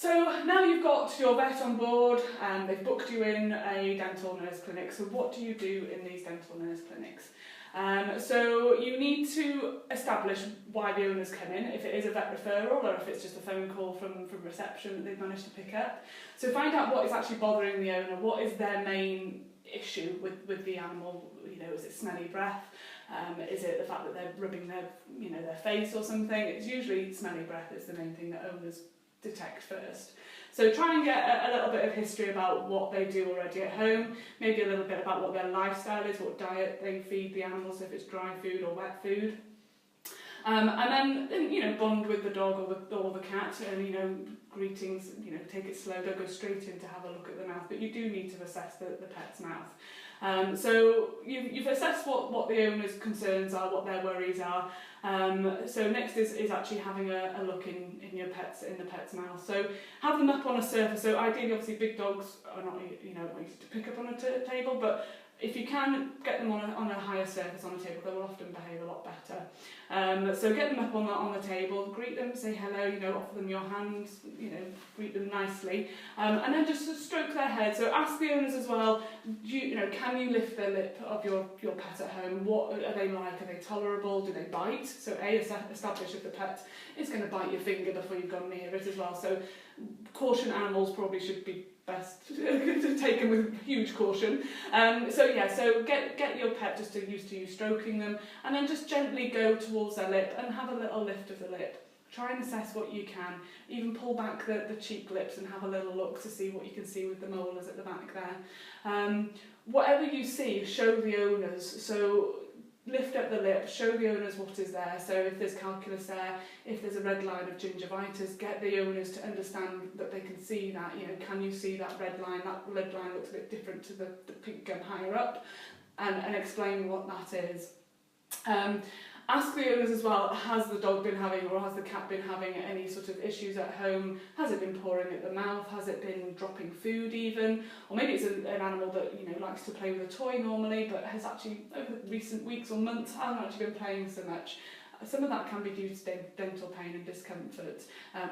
So now you've got your vet on board and they've booked you in a dental nurse clinic. So what do you do in these dental nurse clinics? So you need to establish why the owner's come in, if it is a vet referral or if it's just a phone call from reception that they've managed to pick up. So find out what is actually bothering the owner, what is their main issue with the animal. You know, is it smelly breath? Is it the fact that they're rubbing their face or something? It's usually smelly breath is the main thing that owners detect first. So try and get a little bit of history about what they do already at home, maybe a little bit about what their lifestyle is, what diet they feed the animals, if it's dry food or wet food. And then, bond with the dog or the cat and, greetings, take it slow, don't go straight in to have a look at the mouth, but you do need to assess the pet's mouth. So you've assessed what the owner's concerns are, what their worries are. So next is actually having a look in the pet's mouth. So have them up on a surface. So ideally, obviously, big dogs are not easy to pick up on a table, but if you can get them on a higher surface on a table, they will often behave a lot better. So get them up on the table, greet them, say hello, offer them your hand, greet them nicely, and then just stroke their head. So ask the owners as well, can you lift the lip of your pet at home? What are they like? Are they tolerable? Do they bite? So establish if the pet is going to bite your finger before you've gone near it as well. So caution animals probably should be best taken with huge caution. So get your pet just used to you stroking them, and then just gently go towards their lip and have a little lift of the lip. Try and assess what you can. Even pull back the cheek lips and have a little look to see what you can see with the molars at the back there. Whatever you see, show the owners. So lift up the lip, show the owners what is there. So if there's calculus there, if there's a red line of gingivitis, get the owners to understand that they can see that. Can you see that red line? That red line looks a bit different to the pink gum higher up, and explain what that is. Ask the owners as well, has the dog been having or has the cat been having any sort of issues at home? Has it been pouring at the mouth? Has it been dropping food even? Or maybe it's an animal that likes to play with a toy normally, but has actually over recent weeks or months hasn't actually been playing so much. Some of that can be due to dental pain and discomfort.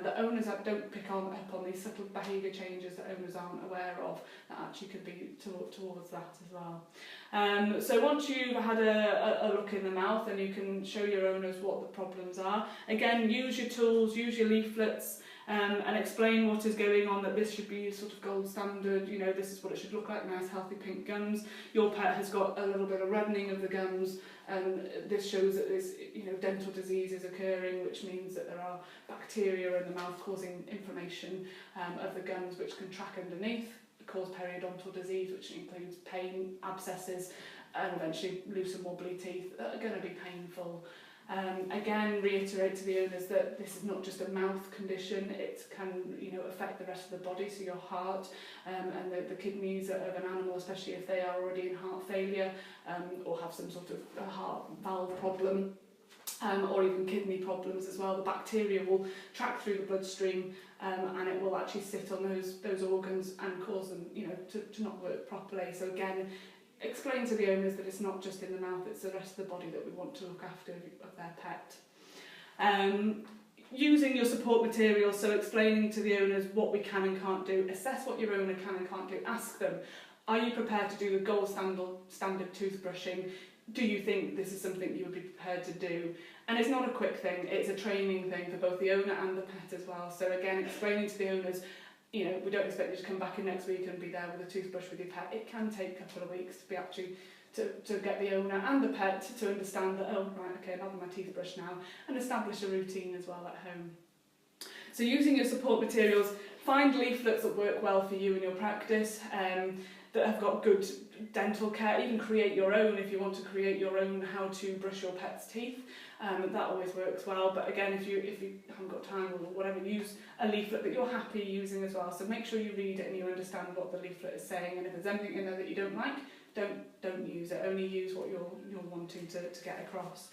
The owners don't pick up on these subtle behaviour changes that owners aren't aware of that actually could be towards that as well. So once you've had a look in the mouth, then you can show your owners what the problems are. Again, use your tools, use your leaflets, and explain what is going on, that this should be sort of gold standard, this is what it should look like, nice healthy pink gums. Your pet has got a little bit of reddening of the gums, and this shows that there's dental disease is occurring, which means that there are bacteria in the mouth causing inflammation of the gums, which can track underneath, cause periodontal disease, which includes pain, abscesses, and eventually loose and wobbly teeth that are going to be painful. Again, reiterate to the owners that this is not just a mouth condition, it can affect the rest of the body, so your heart and the kidneys of an animal, especially if they are already in heart failure or have some sort of heart valve problem. Or even kidney problems as well. The bacteria will track through the bloodstream and it will actually sit on those organs and cause them to not work properly. So again, explain to the owners that it's not just in the mouth, it's the rest of the body that we want to look after of their pet. Using your support materials, so explaining to the owners what we can and can't do, assess what your owner can and can't do, ask them, are you prepared to do the gold standard toothbrushing? Do you think this is something you would be prepared to do? And it's not a quick thing, it's a training thing for both the owner and the pet as well. So again, explaining to the owners, we don't expect you to come back in next week and be there with a toothbrush with your pet. It can take a couple of weeks to be actually to get the owner and the pet to understand that, oh right, okay, I'm having my toothbrush now, and establish a routine as well at home. So using your support materials, find leaflets that work well for you in your practice, that have got good dental care. Even create your own if you want to create your own how to brush your pet's teeth. That always works well, but again, if you haven't got time or whatever, use a leaflet that you're happy using as well. So make sure you read it and you understand what the leaflet is saying, and if there's anything in there that you don't like, don't use it. Only use what you're wanting to get across.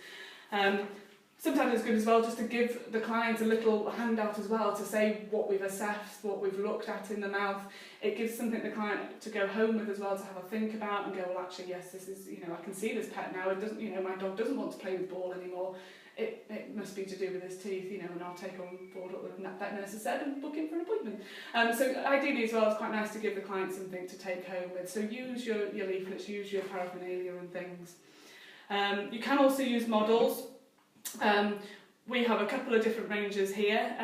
Sometimes it's good as well just to give the client a little handout as well to say what we've assessed, what we've looked at in the mouth. It gives something the client to go home with as well, to have a think about and go, well actually yes, this is, I can see this pet now, it doesn't, my dog doesn't want to play with ball anymore. it must be to do with his teeth, you know, and I'll take on board what the vet nurse has said and book him for an appointment. So ideally as well, it's quite nice to give the client something to take home with. So use your leaflets, use your paraphernalia and things. You can also use models. We have a couple of different ranges here.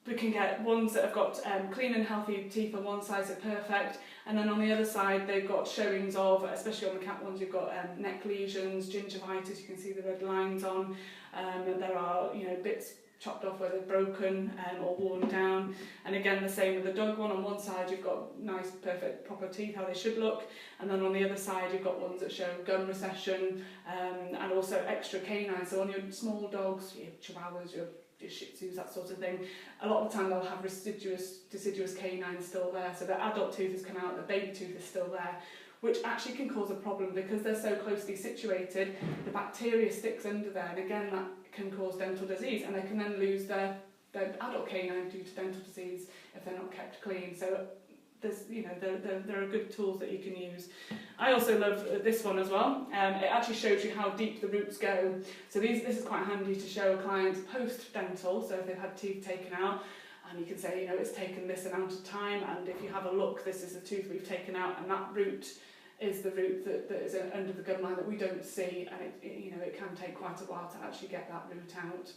We can get ones that have got clean and healthy teeth on one side, so perfect, and then on the other side they've got showings of, especially on the cat ones, you've got neck lesions, gingivitis, you can see the red lines on, there are, you know, bits chopped off where they're broken or worn down, and again the same with the dog one. On one side you've got nice, perfect, proper teeth, how they should look, and then on the other side you've got ones that show gum recession and also extra canines. So on your small dogs, your chihuahuas, your Shih Tzus, that sort of thing, a lot of the time they'll have deciduous canines still there, so the adult tooth has come out, the baby tooth is still there, which actually can cause a problem because they're so closely situated. The bacteria sticks under there, and again that can cause dental disease, and they can then lose their adult canine due to dental disease if they're not kept clean. So there's, you know, there are good tools that you can use. I also love this one as well. It actually shows you how deep the roots go. So this is quite handy to show a client post-dental, so if they've had teeth taken out, and you can say, you know, it's taken this amount of time, and if you have a look, this is the tooth we've taken out, and that root is the root that is under the gum line that we don't see, and you know, it can take quite a while to actually get that root out.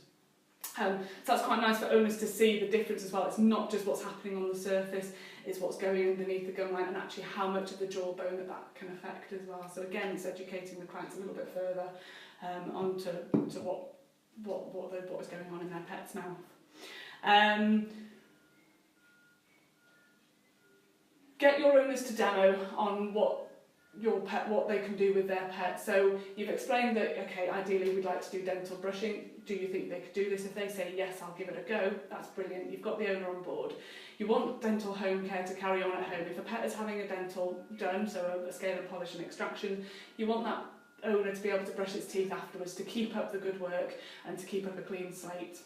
So that's quite nice for owners to see the difference as well. It's not just what's happening on the surface, it's what's going underneath the gum line and actually how much of the jawbone that can affect as well. So again, it's educating the clients a little bit further onto what is going on in their pet's mouth. Get your owners to demo on what they can do with their pet. So you've explained that, okay, ideally we'd like to do dental brushing. Do you think they could do this? If they say yes, I'll give it a go, that's brilliant. You've got the owner on board. You want dental home care to carry on at home. If a pet is having a dental done, so a scale and polish and extraction, you want that owner to be able to brush its teeth afterwards, to keep up the good work and to keep up a clean slate.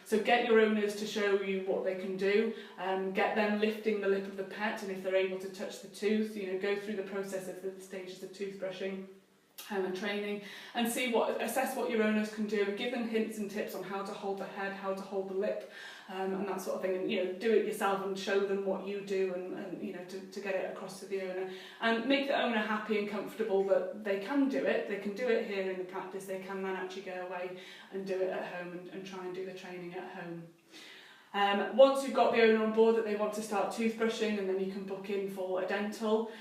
So get your owners to show you what they can do, get them lifting the lip of the pet, and if they're able to touch the tooth, you know, go through the process of the stages of toothbrushing and training, and assess what your owners can do, and give them hints and tips on how to hold the head, how to hold the lip, and that sort of thing, and you know, do it yourself and show them what you do, and you know, to get it across to the owner, and make the owner happy and comfortable that they can do it. They can do it here in the practice. They can then actually go away and do it at home and try and do the training at home. Once you've got the owner on board that they want to start toothbrushing, and then you can book in for a dental.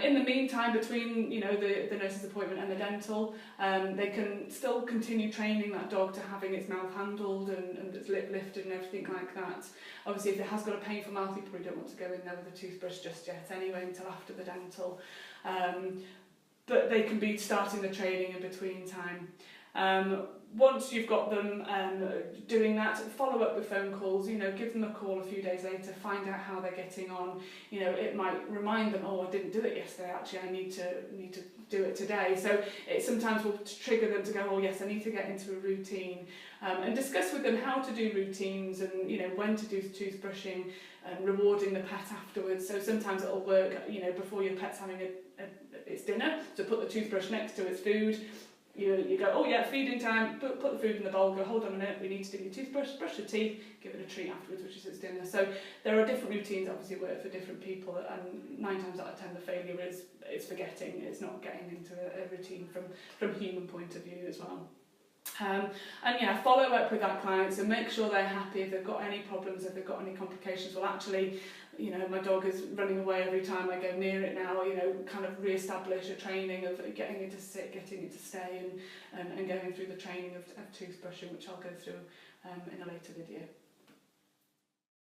In the meantime, between, you know, the nurse's appointment and the dental, they can still continue training that dog to having its mouth handled and its lip lifted and everything like that. Obviously, if it has got a painful mouth, you probably don't want to go in there with a toothbrush just yet anyway until after the dental. But they can be starting the training in between time. Once you've got them doing that, follow up with phone calls, you know, give them a call a few days later, find out how they're getting on. You know, it might remind them, oh, I didn't do it yesterday, actually I need to do it today. So it sometimes will trigger them to go, oh yes, I need to get into a routine, and discuss with them how to do routines, and you know, when to do toothbrushing, and rewarding the pet afterwards. So sometimes it'll work, you know, before your pet's having its dinner, so put the toothbrush next to its food. You go, oh yeah, feeding time, put the food in the bowl, go, hold on a minute, we need to do your toothbrush, brush your teeth, give it a treat afterwards, which is its dinner. So there are different routines, obviously work for different people, and 9 times out of 10 the failure is forgetting, it's not getting into a routine from a human point of view as well. And yeah, follow up with that client, so make sure they're happy. If they've got any problems, if they've got any complications, well actually, you know, my dog is running away every time I go near it now, you know, kind of re-establish a training of getting it to sit, getting it to stay, and going through the training of toothbrushing, which I'll go through in a later video.